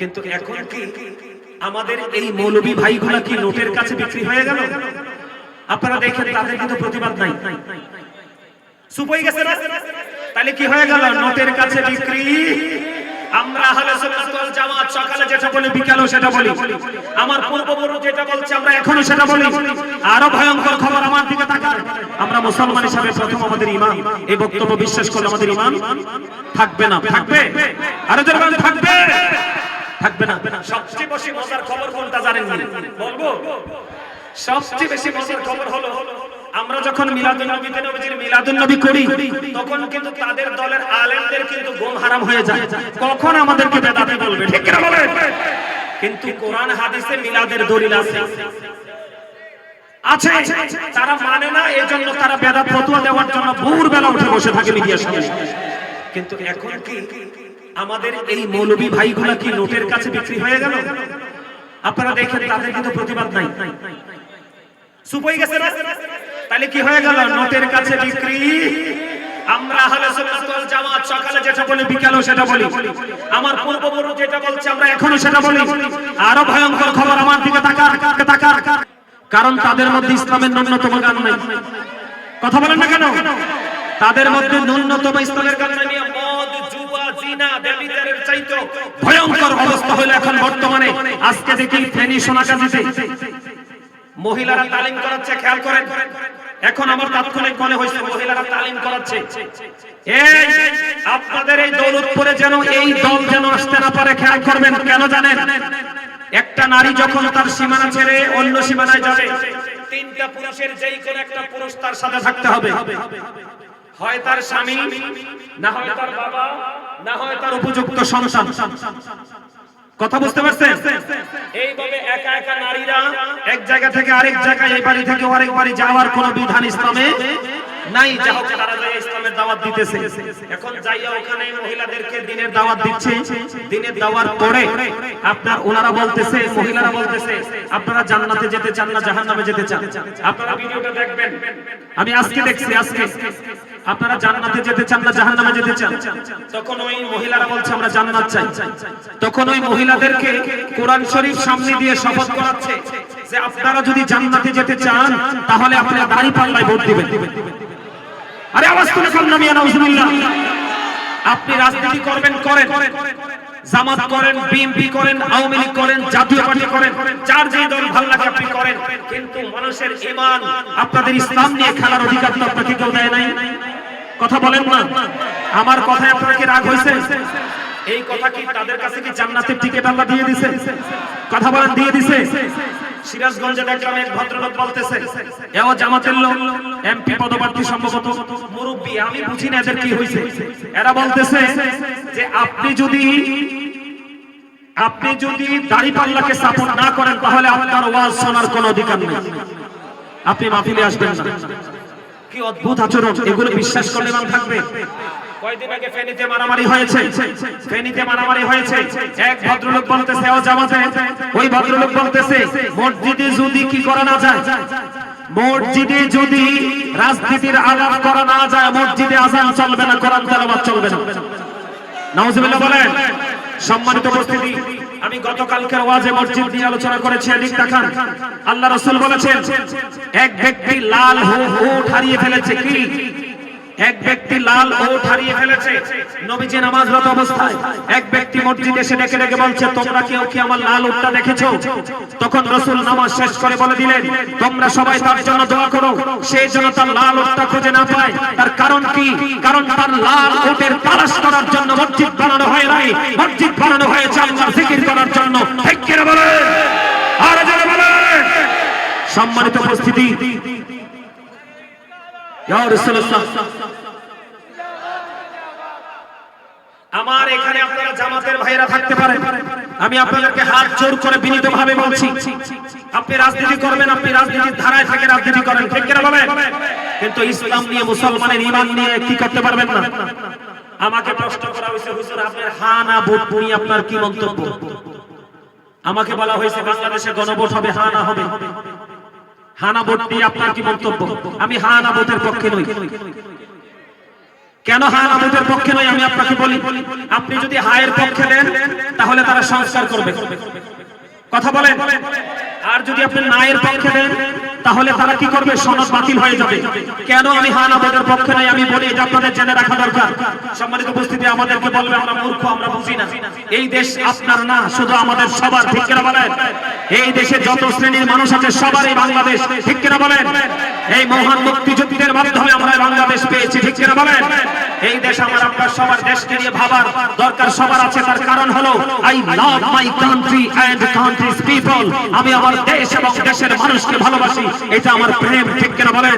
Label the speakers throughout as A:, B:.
A: কিন্তু এখন কি আমাদের এই মৌলবী ভাইগুলা কি নোটের কাছে বিক্রি হয়ে গেল? আপনারা দেখেন তাদের কিন্তু প্রতিবাদ নাই, চুপ হয়ে গেছে না? তাহলে কি হয়ে গেল? নোটের কাছে বিক্রি। আমরা আহলে সুন্নাত ওয়াল জামাত সকালে যেটা বলি বিকালেও সেটা বলি, আমার পূর্বপুরুষ যেটা বলছে আমরা এখনো সেটা বলি। আরো ভয়ঙ্কর খবর, আমার দিকে তাকান। আমরা মুসলমান হিসেবে প্রথম আমাদের ঈমান, এই বক্তব্য বিশ্বাস করলে আমাদের ঈমান থাকবে না। থাকবে? আরো জোরে বলেন, থাকবে? থাকবে না। সবচেয়ে বেশি মজার খবর কোনটা জানেন? বলবো? সবচেয়ে বেশি মজার খবর হলো আমরা যখন মিলাদুন নবীতে নবীজির মিলাদুন নবী করি তখন কিন্তু তাদের দলের আলেমদের কিন্তু ঘুম হারাম হয়ে যায়। কখন আমাদেরকে বেদাতি বলবে, ঠিক কিনা বলেন? কিন্তু কোরআন হাদিসে মিলাদের দলিল আছে, তারা মানে না, এজন্য তারা বেদাত ফতোয়া দেওয়ার জন্য ভোরবেলা উঠে বসে থাকে মিডিয়ার সামনে। কিন্তু এখন কি আমাদের এই মৌলবী ভাইগুলা কি নোটের কাছে বিক্রি হয়ে গেল? আপনারা দেখেন তাদের কিন্তু প্রতিবাদ নাই, চুপ হয়ে গেছে না? তাহলে কি হয়ে গেল? নোটের কাছে বিক্রি। আমরা আহলে সুন্নাত ওয়াল জামাত সকালে যেটা বলি বিকালেও সেটা বলি, আমার পূর্বপুরুষ যেটা বলছে আমরা এখনো সেটা বলি। আরো ভয়ঙ্কর খবর, আমার দিকে তাকান। কারণ তাদের মধ্যে ইসলামের ন্যূনতম জ্ঞান নাই। কথা বলেন না কেন? তাদের মধ্যে ন্যূনতম ইসলামের জ্ঞান নাই। মদ, জুয়া, জিনা, ব্যভিচারের চাইতে ভয়ঙ্কর অবস্থা হলো এখন বর্তমানে। আজকে দেখি ফেনী সোনাগাজীতে মহিলারা তালিম করাচ্ছে, খেয়াল করেন। এখন আমার তাৎক্ষণিক মনে হয়েছে মহিলারা তালিম করাচ্ছে। এই আপনাদের এই দৌলতপুরে যেন এই দল যেন আসতে না পারে, খেয়াল করবেন। কেন জানেন? একটা নারী যখন তার সীমানা ছেড়ে অন্য সীমানায় যাবে, তিনটা পুরুষের যেই কোন একটা পুরুষ তার সাথে থাকতে হবে। হয় তার স্বামী, না হয় তার বাবা, না হয় তার উপযুক্ত সন্তান। কথা বুঝতে পারছেন? এইভাবে একা একা নারীরা এক জায়গা থেকে আরেক জায়গায়, এই বাড়ি থেকে আরেক বাড়ি যাওয়ার কোন বিধান ইসলামে নাই। যা হোক তারা যায় ইসলামের দাওয়াত দিতেছে। এখন যাইয়া ওখানে মহিলাদেরকে দিনের দাওয়াত দিচ্ছে। দিনের দাওয়াত পরে আপনার ওনারা বলতেছে, মহিলারা বলতেছে আপনারা জান্নাতে যেতে চান না জাহান্নামে যেতে চান? আপনারা ভিডিওটা দেখবেন, আমি আজকে দেখছি। আজকে আপনারা জান্নাতে যেতে চান না জাহান্নামে যেতে চান? তখন ওই মহিলারা বলছে আমরা জান্নাত চাই। তখন ওই মহিলাদেরকে কোরআন শরীফ সামনে দিয়ে শপথ করাচ্ছে যে আপনারা যদি জান্নাতে যেতে চান তাহলে আপনারা দাঁড়িপাল্লায় ভোট দিবেন। আরে আওয়াজ তুলে কান্না মিয়া, নাউজুবিল্লাহ। আপনি রাজনীতি করবেন, করেন, জামাত করেন, বিএনপি করেন, আওয়ামী লীগ করেন, জাতীয় পার্টি করেন, যার যে দল ভালো লাগে আপনি করেন, কিন্তু মানুষের ঈমান, আপনাদের ইসলাম নিয়ে খেলার অধিকার তো আপনাকে কেউ দেয় নাই। কথা বলেন না? আমার কথায় আপনার কি রাগ হয়েছে? এই কথা কি তাদের কাছে কি জান্নাতের টিকিট আল্লাহ দিয়ে দিয়েছে? কথা বলেন, দিয়ে দিয়েছে? সিরাজগঞ্জে দেখলাম এক ভদ্রলোক বলতেছে, এও জামাতের লোক, এমপি পদপ্রার্থী সম্ভবত, মুরব্বী, আমি বুঝি না এদের কি হয়েছে। এরা বলতেছে যে আপনি যদি দাড়িপাল্লাকে সাপোর্ট না করেন তাহলে আপনার ওয়াজ শোনার কোনো অধিকার নেই, আপনি মাহফিলে আসবেন না। কি অদ্ভুত আচরণ! এগুলো বিশ্বাস করলে মান থাকবে? কয়দিন আগে ফেনীতে মারামারি হয়েছে। এক ভদ্রলোক বলতেছে ও জামাতে, ওই ভদ্রলোক বলতেছে মসজিদে যদি কি করা না যায়, মসজিদে যদি রাজনীতির আলাপ করা না যায়, মসজিদে আযান চলবে না, কোরআন তেলাওয়াত চলবে না। নাউজুবিল্লাহ বলেন। সম্মানিত উপস্থিতি, আমি গতকালকের ওয়াজে মসজিদ নিয়ে আলোচনা করেছি। এদিক তাকান, আল্লাহ রাসূল বলেছেন এক ব্যক্তি লাল উট হারিয়ে ফেলেছে। কি? এক ব্যক্তি লাল উট হারিয়ে ফেলেছে। নবীজি নামাজরত অবস্থায় এক ব্যক্তি মসজিদে এসে ডেকে ডেকে বলছে তোমরা কেউ কি আমার লাল উটটা দেখেছো? তখন রাসূল নামাজ শেষ করে বলে দিলেন তোমরা সবাই তার জন্য দোয়া করো, সেই জন্য তার লাল উটটা খুঁজে না পায়। তার কারণ কি? কারণ তার লাল উটের তালাশ করার জন্য মসজিদ বানানো হয় নাই, মসজিদ বানানো হয়েছে আল্লাহর জিকির করার জন্য। ঠিক কি না বলেন? আর যারা বলেন। সম্মানিত উপস্থিতি, আমার এখানে আপনারা জামাতের ভাইরা থাকতে পারেন, আমি আপনাদেরকে হাত জোর করে বিনীতভাবে বলছি আপনি রাজনীতি করবেন, আপনি রাজনীতির ধারায় থেকে রাজনীতি করেন, ঠিক কিনা বলেন? কিন্তু ইসলাম নিয়ে, মুসলমানের ঈমান নিয়ে কি করতে পারবেন না। আমাকে প্রশ্ন করা হয়েছে হুজুর আপনার হা না ভোট নিয়ে আপনার কি মন্তব্য? আমাকে বলা হয়েছে বাংলাদেশে গণভোট হবে, হা না হবে। হানা ভোট নিয়ে আপনার কি মন্তব্য? আমি হানা ভোটের পক্ষে নই। কেন হা আমাদের পক্ষে নয় আমি আপনাকে বলি। আপনি যদি হায়ের পক্ষে দেন তাহলে তারা সংস্কার করবে, কথা বলেন। আর যদি আপনি নায়ের পক্ষে দেন তাহলে তারা কি করবে, সনদ বাতিল হয়ে যাবে। কেন আমি হা আমাদের পক্ষে নয় আমি বলি, এটা আপনাদের জেনে রাখা দরকার। সম্মানিত উপস্থিতি, আমাদেরকে বলবে আমরা মূর্খ, আমরা বুঝি না। এই দেশ আপনার না, শুধু আমাদের সবার, ঠিক কিনা বলেন? এই দেশে যত শ্রেণীর মানুষ আছে সবারই বাংলাদেশ, ঠিক কিনা বলেন? এই মহান মুক্তিযুদ্ধের মাধ্যমে আমরা বাংলাদেশ পেয়েছি, ঠিক কিনা বলেন? এই দেশ আমার আপনার সবার, দেশকে নিয়ে ভাবার দরকার সবার আছে। তার কারণ হলো I love my country and countries people. আমি আমার দেশ এবং দেশের মানুষকে ভালোবাসি, এটা আমার প্রেম, ঠিক কিনা বলেন?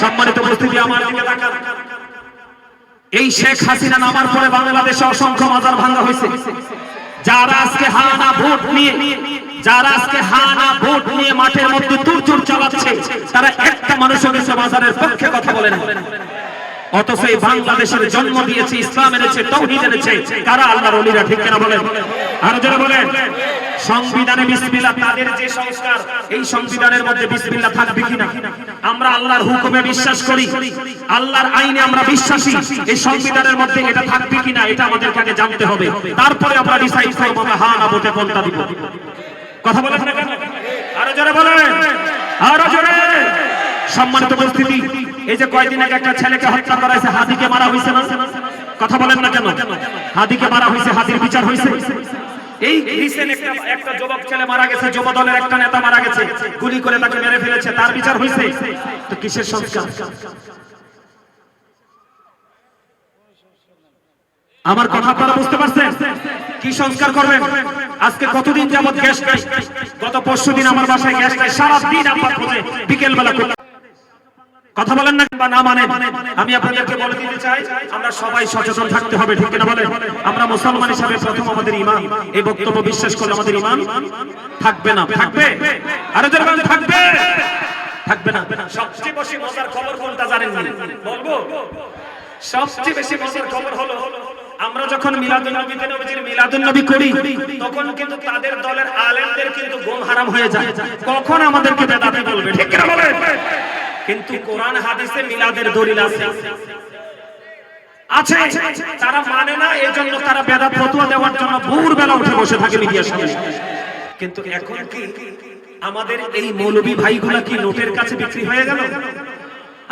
A: সম্মানিত উপস্থিতি, আমার দিকে তাকান। এই শেখ হাসিনা নামার পরে বাংলাদেশে অসংখ্য মাজার ভাঙা হয়েছে। যারা আজকে হানা ভোট নিয়ে, যারা আজকে হানা ভোট নিয়ে মাঠের মধ্যে তুরচুর চালাচ্ছে, তারা একটা মানুষের কাছে মাজারের পক্ষে কথা বলে না। অথচ এই বাংলাদেশের জন্ম দিয়েছে, ইসলাম এনেছে, তাওহীদ এনেছে কারা? আল্লাহর ওলিরা, ঠিক কিনা বলেন? আর যারা বলেন সংবিধানে বিসমিল্লাহ, তাদের যে সংস্কার, এই সংবিধানের মধ্যে বিসমিল্লাহ থাকবে কিনা? আমরা আল্লাহর হুকুমে বিশ্বাস করি, আল্লাহর আইনে আমরা বিশ্বাসী, এই সংবিধানের মধ্যে এটা থাকবে কিনা এটা আমাদেরকে আগে জানতে হবে। তারপরে আমরা ডিসাইড করব আমরা হা না ভোটে কোনটা দিব। কথা বলেন না কেন? আর যারা বলেন, আর যারা। সম্মানিত উপস্থিতি, এই যে কয়েকদিন আগে একটা ছেলেকে হত্যা করা হয়েছে, হাদিকে মারা হয়েছে না? কথা বলেন না কেন? হাদিকে মারা হয়েছে, হাদির বিচার হয়েছে। এই রিসেন্ট একটা যুবক ছেলে মারা গেছে, যুব দলের একটা নেতা মারা গেছে, গুলি করে তাকে মেরে ফেলেছে, তার বিচার হয়েছে। তো কিসের সংস্কার? আমার কথা আপনারা বুঝতে পারছেন? কি সংস্কার করবেন? আজকে কতদিন যাবত গ্যাস নাই, গত পরশুদিন আমার বাসায় গ্যাস নাই, সারা দিন আপনার খোঁজে বিকেল বেলা কথা বলেন না বা না মানেন। আমি আপনাদেরকে বলে দিতে চাই, আমরা সবাই সচেতন থাকতে হবে, ঠিক কিনা বলেন? আমরা মুসলমান হিসেবে প্রথম আমাদের ঈমান, এই বক্তব্য বিশ্বাস করলে আমাদের ঈমান থাকবে না, থাকবে? আরো জোরে বলেন, থাকবে, থাকবে না। সবচেয়ে বেশি মজার খবর কোনটা জানেন? বলবো সবচেয়ে বেশি মজার খবর হলো আমরা যখন মিলাদুন নবীতে নবীজির মিলাদুন নবী করি, তখন কিন্তু তাদের দলের আলেমদের কিন্তু ঘুম হারাম হয়ে যায়। কখন আমাদেরকে বেদাতি বলবে, ঠিক কিনা বলেন? কিন্তু কোরআন হাদিসে মিলাদের দলিল আছে, আছে, তারা মানে না, এজন্য তারা বেদাত ফতোয়া দেওয়ার জন্য ভোরবেলা উঠে বসে থাকে মিডিয়ার সামনে। কিন্তু এখন কি আমাদের এই মৌলবী ভাইগুলা কি নোটের কাছে বিক্রি হয়ে গেল?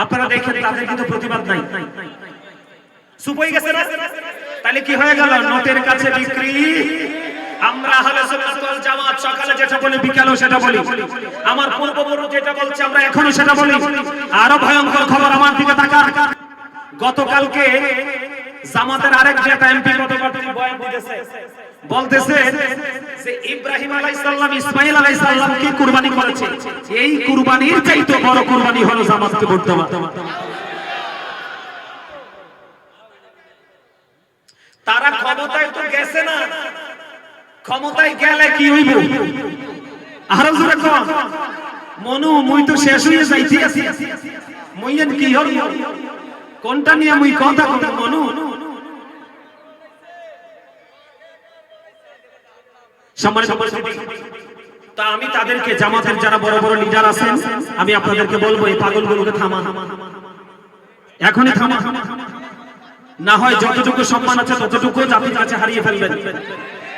A: আপনারা দেখেন তাদের কিন্তু প্রতিবাদ নাই, চুপ হয়ে গেছে না? তাহলে কি হয়ে গেল? নোটের কাছে বিক্রি। আমরা আহলে সুন্নাত ওয়াল জামাত সকালে যেটা বলি বিকালেও সেটা বলি, আমার পূর্বপুরুষ যেটা বলছে আমরা এখনো সেটা বলি। আরো ভয়ঙ্কর খবর, আমার দিকে তাকান। গতকালকে জামাতের আরেক নেতা এমপি বয়ান দিতেছে, বলতেছে যে ইব্রাহিম আলাইহিস সালাম ইসমাঈল আলাইহিস সালামকে কুরবানি করেছে, এই কুরবানির চাইতে বড় কুরবানি হলো জামাতকে ভোট দেওয়া। তারা ক্ষমতায় তো গেছে না, ক্ষমতায় গেলে কি হইব? আরো জোরে কম। মনু মুই তো শেষ হয়ে যাইছি, মুইয়েন কি হল? কোনটা নিয়ে মুই কথা কব? মনু সম্মানিত উপস্থিতি, তা আমি তাদেরকে, জামাতের যারা বড় বড় লিডার আছেন, আমি আপনাদেরকে বলবো এই পাগলগুলোকে থামা, এখনই থামা। না হয় যতটুকু সম্মান আছে ততটুকু জাতির কাছে হারিয়ে ফেলবেন।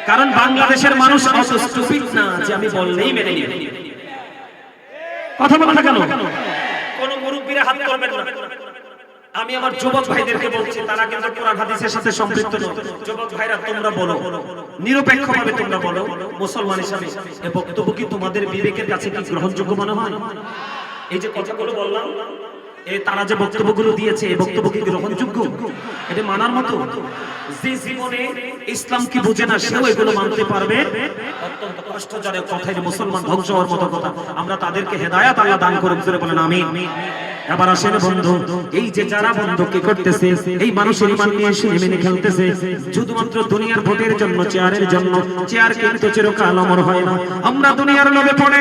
A: কারণ বাংলাদেশের মানুষ অত স্টুপিড না যে আমি বললেই মেনে নিবে। কথা বলেন না কেন? কোন মুরব্বিরা হাত করবেন না। আমি আমার যুবক ভাইদেরকে বলছি, তারা কিন্তু কোরআন হাদিসের সাথে সম্পৃক্ত নয়। যুবক ভাইরা তোমরা বলো, নিরপেক্ষভাবে তোমরা বলো, মুসলমান হিসেবে এই বক্তব্য কি তোমাদের বিবেকের কাছে কি গ্রহণযোগ্য মনে হয়? এই যে কথাগুলো বললাম, এই তারা যে বক্তব্যগুলো দিয়েছে, এই বক্তব্য কি গ্রহণযোগ্য? এটা মানার মতো? যে জীবনে ইসলাম কি বুঝে না সেও এগুলো মানতে পারবে? অত্যন্ত কষ্টজনক কথা, মুসলমান ধ্বংস হওয়ার মতো কথা। আমরা তাদেরকে হেদায়েত আল্লাহ দান করুন, জোরে বলেন আমিন। এবার আসেন বন্ধু, এই যে যারা বন্ধু কি করতেছে, এই মানুষের ঈমান নিয়ে মেনে খেলতেছে শুধুমাত্র দুনিয়ার ভোটের জন্য, চেয়ারের জন্য। চেয়ার কিন্তু চিরকাল অমর হয় না। আমরা দুনিয়ার লোভে পড়ে,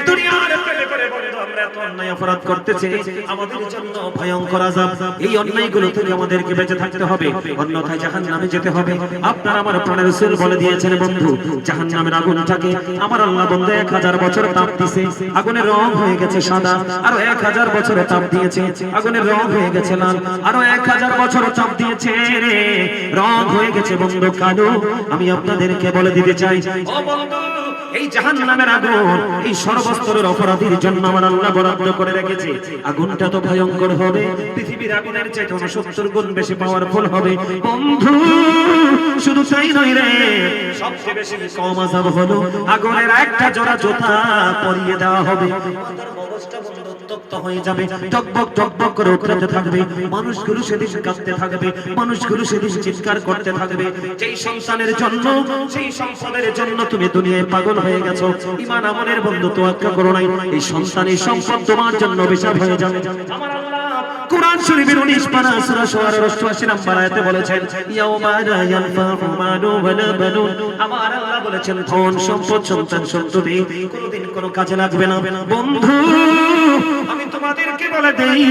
A: দুনিয়ার প্রেমে পড়ে করে বন্ধু আমরা এত অন্যায় অপরাধ করতেছি, আমাদের জন্য ভয়ঙ্কর আযাব, এই অন্যায়গুলো থেকে আমাদেরকে বেঁচে থাকতে হবে, অন্যথায় জাহান্নামে যেতে হবে। আপনার আমার প্রাণের রাসূল বলে দিয়েছেন বন্ধু, জাহান্নামের আগুনটাকে আমার আল্লাহ বন্ধু 1000 বছর তাপ দিয়েছে, আগুনের রং হয়ে গেছে সাদা, আরো 1000 বছর তাপ দিয়েছে, আগুনের রং হয়ে গেছে লাল, আরো 1000 বছর তাপ দিয়েছে, রং হয়ে গেছে বন্ধু কালো। আমি আপনাদেরকে বলে দিতে চাই ও বন্ধু, এই জাহান্নামের আগুন এই সর্বস্তরের অপরাধীর জন্য আমার আল্লাহ বরাদ্দ করে রেখেছে। আগুনটা তো ভয়ঙ্কর হবে, পৃথিবীর আগুনের চেয়ে 70 গুণ বেশি পাওয়ারফুল হবে বন্ধু। শুধু তাই নয় রে, সবচেয়ে বেশি কম আযাব হলো আগুনের একটা জোড়া জুতা পরিয়ে দেওয়া হবে, তার মগজটা বন্ধ উত্তপ্ত হয়ে যাবে, টকবক টকবক করে উঠতে থাকবে, মানুষগুলো সেদিন কাঁদতে থাকবে, মানুষগুলো সেদিন চিৎকার করতে থাকবে। যেই সন্তানের জন্য, সেই সম্পদের জন্য তুমি দুনিয়ায় পাগল হয়ে গেছো, ঈমান আমলের বন্ধু তোয়াক্কা করো নাই, এই সন্তানের সম্পদ তোমার জন্য অভিশাপ হয়ে যাবে। আমার আল্লাহ কুরআন শরীফের 19 পারা সূরা শুআরার 88 নম্বর আয়াতে বলেছেন, ইয়াউমা লা ইয়ানফাউ মালু ওয়ালা বানুন, আমার আল্লাহ বলেছেন ধন সম্পদ সন্তান সন্ততি কোনোদিন কোনো কাজে লাগবে না বন্ধু। আমি তোমাদেরকে বলে দেই,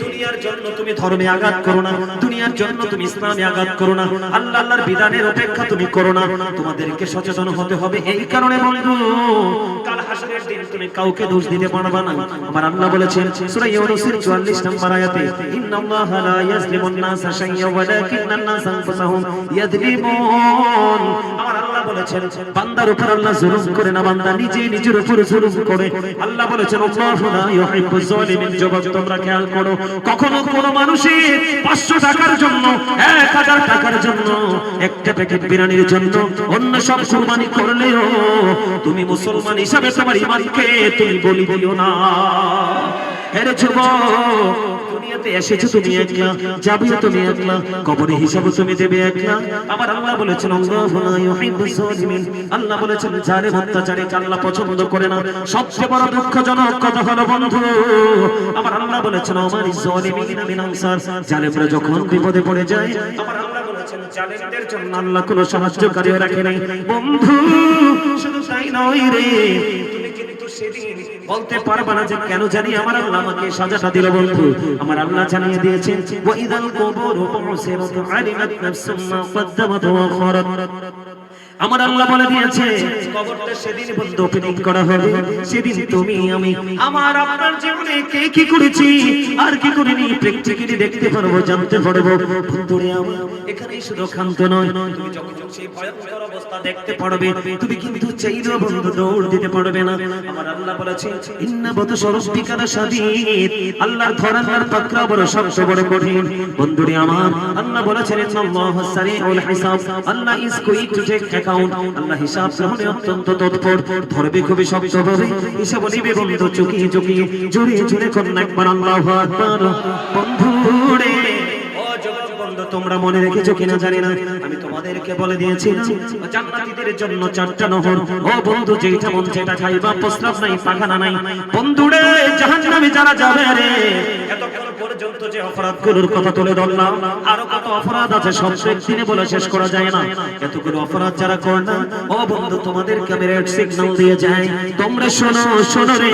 A: দুনিয়ার জন্য তুমি ধর্মে আঘাত করো না, দুনিয়ার জন্য তুমি ইসলামে আঘাত করো না, আল্লাহর বিধানের উপেক্ষা তুমি করো না। তোমাদেরকে সচেতন হতে হবে, এই কারণে বন্ধু কাল হাসরের দিন তুমি কাউকে দোষ দিতে পারবে না। আমার আল্লাহ বলেছেন সূরা ইউনূসের 44 নম্বর আয়াতে, ইন্নাল্লাহা লা ইয়াজলিমুন নাসা শাইয়্যা ওয়ালাকিন্নান নাসা আনফুসাহুম ইয়াজলিমুন। আমার আল্লাহ বলেছেন বান্দার উপর আল্লাহ জুলুম করে না, বান্দা নিজে নিজের উপর জুলুম করে। আল্লাহ বলেছেন আল্লাহু লা ইউহিব্বুজ জালিমিন। যুবক তোমরা খেয়াল করো, কখনো কোন মানুষের 500 টাকার জন্য, 1000 টাকার জন্য, একটা প্যাকেট বিরিয়ানির জন্য অন্য সব কুরবানি করলেও তুমি মুসলমান হিসাবে তোমার ঈমানকে তুমি বলি দিও না। আরে যুবক, দুনিয়াতে এসেছো তুমি একলা, যাবেও তুমি একলা, কবরে হিসাব তুমি দেবে একলা। আমার আল্লাহ বলেছেন আল্লাহু লা ইউহিব্বুজ জালিমিন। আল্লাহ বলেছেন জালেম অত্যাচারীকে আল্লাহ পছন্দ করে না। সবচেয়ে বড় দুঃখজনক কথা হলো বন্ধু, আমার আল্লাহ বলেছেন আমারিজ জালিমিনা মিন আনসার। জালেমরা যখন বিপদে পড়ে যায়, আমার আল্লাহ বলেছেন জালেমদের জন্য আল্লাহ কোনো সাহায্যকারী রাখে নাই বন্ধু। শুধু তাই নয় রে, তুমি কিন্তু সেদিন বলতে পারবা না যে কেন জানি আমার আল্লাহ আমাকে সাজাটা দিল বন্ধু। আমার আল্লাহ জানিয়ে দিয়েছেন ওয়া ইযাল কুবুরু বুসিরাত আলিমাত নাফসুম মা কদ্দামাত ওয়া আখারাত। আমার আল্লাহ বলে দিয়েছে কবরটা সেদিন বন্ধ ওপেনিং করা হবে, সেদিন তুমি আমি আমার আপনার জীবনে কে কি করেছি আর কি করিনি প্র্যাকটিক্যালি দেখতে পারবো, জানতে পারবো বন্ধুরে। আমি এখানে শুধু ক্ষান্ত নয়, তুমি যখন সেই ভয়ঙ্কর অবস্থা দেখতে পারবে, তুমি কিন্তু চাইলেও বন্ধু দৌড় দিতে পারবে না। আমার আল্লাহ বলেছে ইন্না বাতাশা রাব্বিকা লাশাদীদ, আল্লাহর ধরার পাকড়া বড় শক্ত বড় কঠিন বন্ধুরে। আমার আল্লাহ বলেছেন ইন্নাল্লাহু সারিউল হিসাব, আল্লাহ is quick to take account, আল্লাহ হিসাব গ্রহণে অত্যন্ত তৎপর, ধরবে খুবই শক্তভাবে, হিসাব নিবে বন্ধু চুকিয়ে চুকিয়ে। জোরে জোরে করুন একবার আল্লাহু আকবার বন্ধুরে। ও যুবক বন্ধু, তোমরা মনে রেখেছো কিনা জানি না, আমি তোমাদেরকে বলে দিয়েছিলাম জান্নাতীদের জন্য 4টা নহর। ও বন্ধু, যেটা মন সেটা খাইবা, প্রস্রাব নাই পায়খানা নাই বন্ধুরে। জাহান্নামে যারা যাবে রে, এতক্ষণ পর্যন্ত যে অপরাধগুলোর কথা তুলে ধরলাম, আরো কত অপরাধ আছে সব একদিনে বলে শেষ করা যায় না। এতগুলো অপরাধ যারা করে না, ও বন্ধু তোমাদেরকে আমি রেড সিগন্যাল দিয়ে যাই, তোমরা শোনো শোনো রে।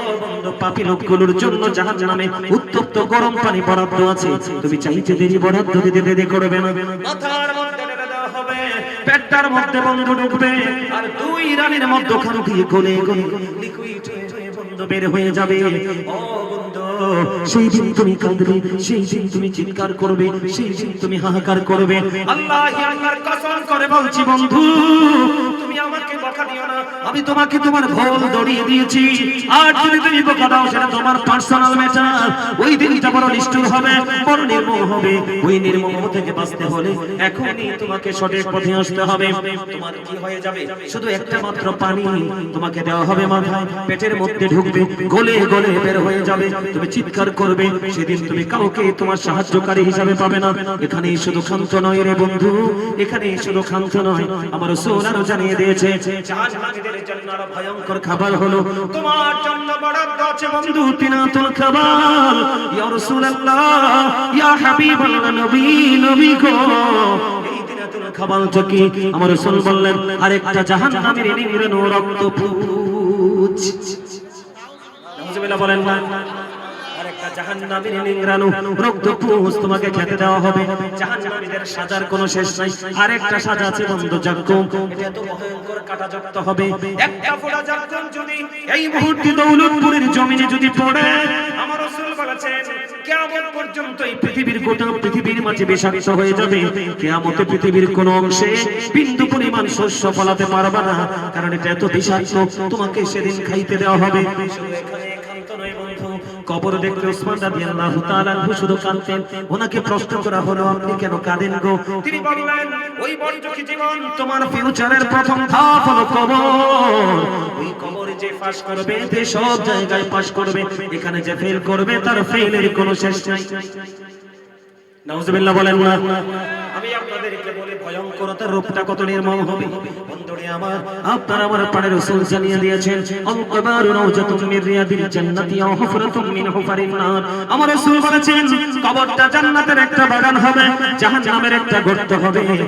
A: ও বন্ধু, পাপী লোকগুলোর জন্য জাহান্নামে উত্তপ্ত গরম পানি বরাদ্দ আছে, তুমি চাইতে দেরি বরাদ্দ দিতে দেরি করবে না। মাথার মধ্যে ঢেলে দেওয়া হবে, পেটটার মধ্যে বন্ধু ঢুকবে, আর 2 রানের মধ্যখান দিয়ে গলে গলে লিকুইড হয়ে বন্ধু বের হয়ে যাবে। ও বন্ধু, সেই দিন তুমি কাঁদবে, সেই দিন তুমি চিৎকার করবে, সেই দিন তুমি হাহাকার করবে। আল্লাহি আল্লাহর কসম করে বলছি বন্ধু, তুমি আমাকে বকা দিও না, আমি তোমাকে তোমার ভুল ধরিয়ে দিয়েছি। আর যদি তুমি বকা দাও, সেটা তোমার পার্সোনাল ম্যাটার। ওই দিনটা বড় নিষ্ঠুর হবে, বড় নির্মম হবে। ওই নির্মম থেকে বাঁচতে হলে এখনই তোমাকে সঠিক পথে আসতে হবে। তোমার কি হয়ে যাবে, শুধু একটা মাত্র পানি তোমাকে দেওয়া হবে মাথায়, পেটের মধ্যে ঢুকবে, গলে গলে বের হয়ে যাবে, তুমি চিৎকার করবে। সেদিন তুমি কাউকে তোমার সাহায্যকারী হিসাবে পাবে না। এখানেই শুধু ক্ষান্ত নয় রে বন্ধু, এখানেই শুধু ক্ষান্ত নয়, আমার রাসূল আরো জানিয়ে দিয়েছে জাহান্নামীদের জন্য আরো ভয়ঙ্কর খাবার হলো তোমার জন্য বরাদ্দ আছে বন্ধু তিনাতুল খাবার। ইয়া রাসূলুল্লাহ, ইয়া হাবিবাল্লাহ, নবী নবী গো, এই তিনাতুল খাবারটা কি? আমার রাসূল বললেন আরেকটা জাহান্নামের নির্মম রক্তপুঞ্জ। নাউজুবিল্লাহ বলেন না। আরেকটা জাহান্নামীর নিংড়ানো রক্তপুষ তোমাকে খেতে দেওয়া হবে। জাহান্নামীদের সাজার কোনো শেষ নাই। আরেকটা সাজা আছে বন্ধু, জাক্কুম। এটা এত ভয়ঙ্কর কাঁটাযুক্ত হবে, একটা ফোঁটা জাক্কুম যদি এই মুহূর্তে দৌলতপুরের জমিনে যদি পড়ে, আমার রাসূল বলেছেন কিয়ামত পর্যন্ত এই পৃথিবীর গোটা পৃথিবীর মাঝে বিষাক্ত হয়ে যাবে। কিয়ামতে পৃথিবীর কোন অংশে বিন্দু পরিমাণ শস্য ফলাতে পারবে না, কারণ এটা এত বিষাক্ত, তোমাকে সেদিন খাইতে দেওয়া হবে। শুধু এখানে একান্ত নয় বন্ধু, কবর দেখলে উসমান রাদিয়াল্লাহু তাআলা আনহু শুধু কাঁদতেন। ওনাকে প্রশ্ন করা হলো, আপনি কেন কাঁদেন গো? তিনি বললেন, ওই বঞ্চকি জীবন, তোমার ফিউচারের প্রথম ধাপ হলো কবর। ওই কবরে যে পাস করবে সে সব জায়গায় পাস করবে, এখানে যে ফেল করবে তার ফেলের কোনো শেষ নাই। নাউজুবিল্লাহ বলেন না। আমি আপনাদেরকে বলি ভয়ঙ্করতার রূপটা কত নির্মম হবে। বন্ধুরে আমার, আপনারা আমার পাড়ের রাসূল জানিয়ে দিয়েছেন, আল কবরু রাউজাতুম মির রিয়াদিল জান্নাতি ওয়া হুফরাতুম মিন হুফারিন নার। আমার রাসূল বলেছেন কবরটা জান্নাতের একটা বাগান হবে, জাহান্নামের একটা গর্ত হবে। বন্ধু,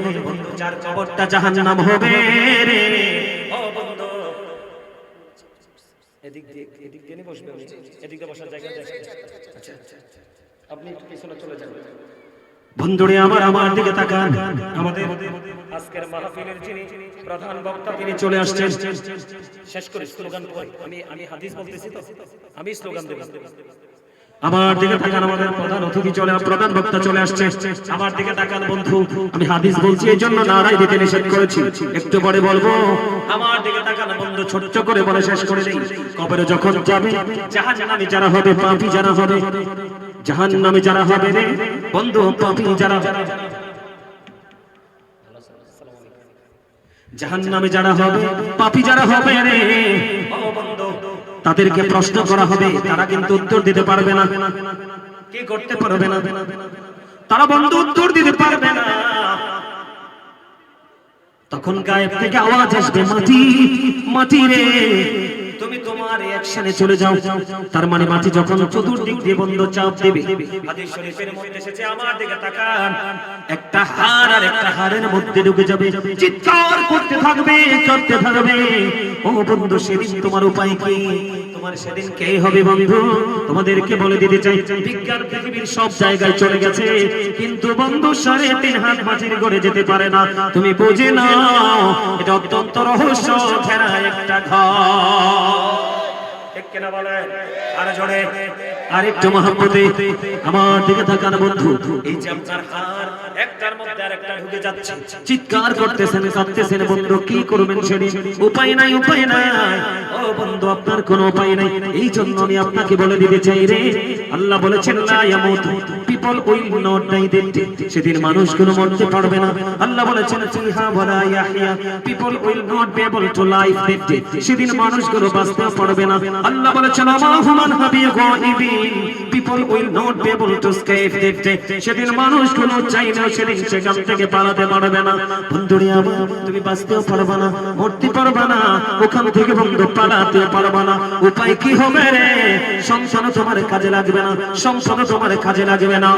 A: যার কবরটা জাহান্নাম হবে রে, ও বন্ধু, এদিক দিয়ে বসবে, এদিক দিয়ে বসার জায়গা দেখেন। আচ্ছা, আপনি একটু পিছনে চলে যান। বন্ধুরে আমার দিকে তাকান। আমাদের আজকের মাহফিলের যিনি প্রধান বক্তা তিনি চলে আসছেন। শেষ করে স্লোগান পড়ে, আমি হাদিস বলতেছি তো, আমি স্লোগান দেব। আমার দিকে তাকান, আমাদের প্রধান বক্তা চলে আসছে। আমার দিকে তাকান বন্ধু, আমি হাদিস বলছি এই জন্য নারায় দিতে নিষেধ করেছি, একটু পরে বলবো। আমার দিকে তাকান বন্ধু, ছোট্ট করে বলে শেষ করে দেই। কবরে যখন যাবে, জাহান্নামী যারা হবে, পাপী যারা হবে, জাহান্নামে যারা হবে রে বন্ধু, পাপী যারা, জাহান্নামে যারা হবে, পাপী যারা হবে রে, ও বন্ধু, তাদেরকে প্রশ্ন করা হবে। তারা কিন্তু উত্তর দিতে পারবে না। কি করতে পারবে না? তারা বন্ধু উত্তর দিতে পারবে না। তখন গায়েব থেকে আওয়াজ আসবে, মাটি মাটি রে, তুমি তোমার অ্যাকশনে চলে যাও। তার মানে মাটি যখন চতুর্দিক দিয়ে বন্ধ চাপ দেবে, হাদিস শরীফের মধ্যে এসেছে, আমার দিকে তাকান, একটা হাড় আর একটা হাড়ের মধ্যে ঢুকে যাবে, চিৎকার করতে থাকবে, করতে থাকবে। ও বন্ধু, সেদিন তোমার উপায় কি? তোমার সেদিন কে হবে বন্ধু? তোমাদেরকে বলে দিতে চাই, বিজ্ঞান পৃথিবীর সব জায়গায় চলে গেছে, কিন্তু বন্ধু 3.5 হাত মাটির ঘরে যেতে পারে না। তুমি বুঝে নাও, এটা অত্যন্ত রহস্য ঘেরা একটা ঘর। ঠিক কিনা বলেন? আরে জোরে, আরেকটু মহব্বতে আমার দিকে তাকান বন্ধু। এই যে আপনার হাড় একটার মধ্যে আরেকটা ঢুকে যাচ্ছে, চিৎকার করতেছেন, কাঁদতেছেন বন্ধু, কি করবেন সেদিন? উপায় নাই, উপায় নাই। ও বন্ধু, আপনার কোনো উপায় নাই। এই জন্য আমি আপনাকে বলে দিতে চাই রে, আল্লাহ বলেছেন লা ইয়ামুত, people will not die that day. সেদিন মানুষগুলো মরতে পারবে না। আল্লাহ বলেছেন ফিহা ওয়ালা ইয়াহইয়া, people will not be able to live that day. সেদিন মানুষগুলো বাঁচতে পারবে না। আল্লাহ বলেছেন আমাহুমান হাবি গায়িবিন, people will not be able to escape that day. সেদিন মানুষগুলো চাইলেও সেদিন সেখান থেকে পালাতে পারবে না। বন্ধুরে আমার, তুমি বাঁচতেও পারবে না, মরতে পারবে না, ওখান থেকে বন্ধু পালাতে পারবে না। উপায় কি হবে রে? সংসার তোমার কাজে লাগবে না, সংসার তোমার কাজে লাগবে না।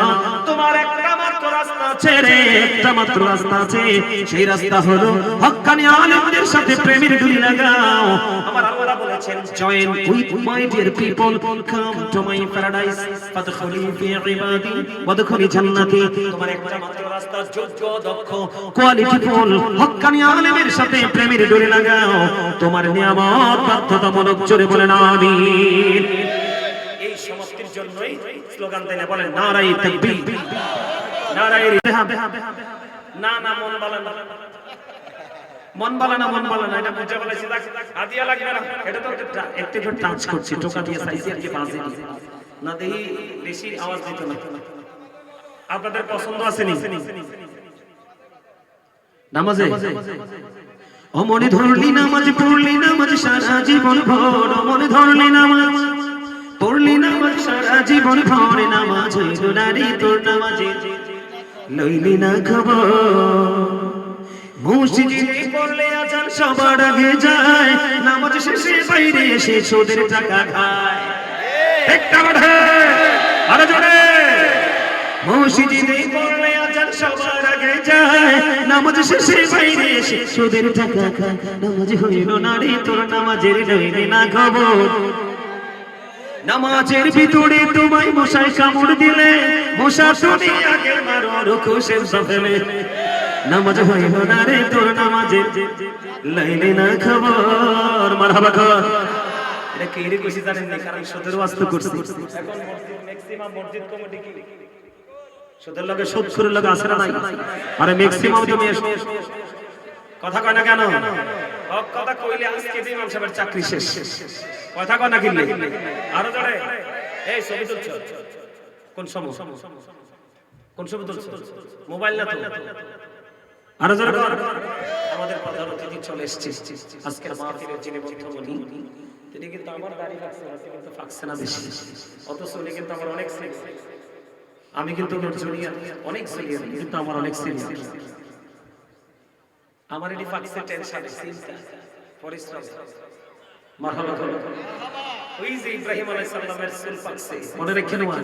A: তোমার একটা মাত্র রাস্তা আছে রে, একটা মাত্র রাস্তা আছে। সেই রাস্তা হলো হক্কানি আলেমদের সাথে প্রেমের ডুরি লাগাও। আমার আল্লাহ বলেছেন, join with my dear people, come to my paradise, ফাদখুলি ফি ইবাদি ওয়াদখুলি জান্নাতি। তোমার একটা মাত্র রাস্তা, যোগ্য, দক্ষ, কোয়ালিটিফুল হক্কানি আলেমের সাথে প্রেমের ডুরি লাগাও। তোমার নিয়ামত বাধ্যতামূলক, জোরে বলেন আমিন। এই সমাপ্তির জন্যই স্লোগান দেন, বলেন নারায়ে তাকবীর, নারায়ে রিহাব। না না, মন বালানা, মন বালানা, মন বালানা, এটা বুঝে বলেছি। আদিয়া লাগবে না, এটা তো একটু টাচ করছি, টোকা দিয়ে সাইজি আর কি বাজে না, দেখি বেশি আওয়াজ দিত না। আপনাদের পছন্দ আছে নি নামাজে? ও মনে ধরলি নামাজ, পড়লি নামাজ সারা জীবন ভর, মনে ধরলি নামাজ, পড়লি নামাজ সারা জীবন ভর, নামাজ হইল নারী তোর নামাজে লইলি না খবর। মসজিদে পড়লে আজান সবার আগে যায়, নামাজ শেষে বাইরে এসে সুদের টাকা খায়। একটা বাড়ে আরে জোরে, মসজিদে পড়লে আজান সবার আগে যায়, নামাজ শেষে বাইরে এসে সুদের টাকা খায়। নামাজ হইল নারী তোর নামাজের লইলি না খবর। নামাজের ভিতরে তোমায় মশায় কামড় দিলে মশা তুমি আগে মারো রুকুশের সফেলে নামাজ হইল না রে তোর নামাজে লাইলে না খবর মারহাবা কর এটা কে রে কইছি জানেন না কারণ সুদের ওয়াস্ত করছি এখন মসজিদ ম্যাক্সিমাম মসজিদ কমিটি কি সুদের লগে সুদের লগে আছে না নাই আরে ম্যাক্সিমাম তুমি কথা কয় না কেন হক কথা কইলে আজকে যে ইমাম সাহেবের চাকরি শেষ কথা কয় না কিনলে আরো জোরে এই ছবি তুলছো কোন সময় কোন ছবি তুলছো মোবাইল না তো আরো জোরে কর আমাদের প্রধান অতিথি চলে এসেছে আজকের মাহফিলের যিনি বন্ধুমণি তিনি কিন্তু আমার দাড়ি রাখছে কিন্তু ফাকছে না বেশি অথচ উনি কিন্তু আমার অনেক সিনিয়র আমি কিন্তু জুনিয়র অনেক সিনিয়র কিন্তু আমার অনেক সিনিয়র আমার এটি ফাকছে টেনশন চিন্তা পরিশ্রম মারহাবা ওই যে ইব্রাহিম আলাইহিস সালামের সুল ফাকছে মনে রেখে নেওয়া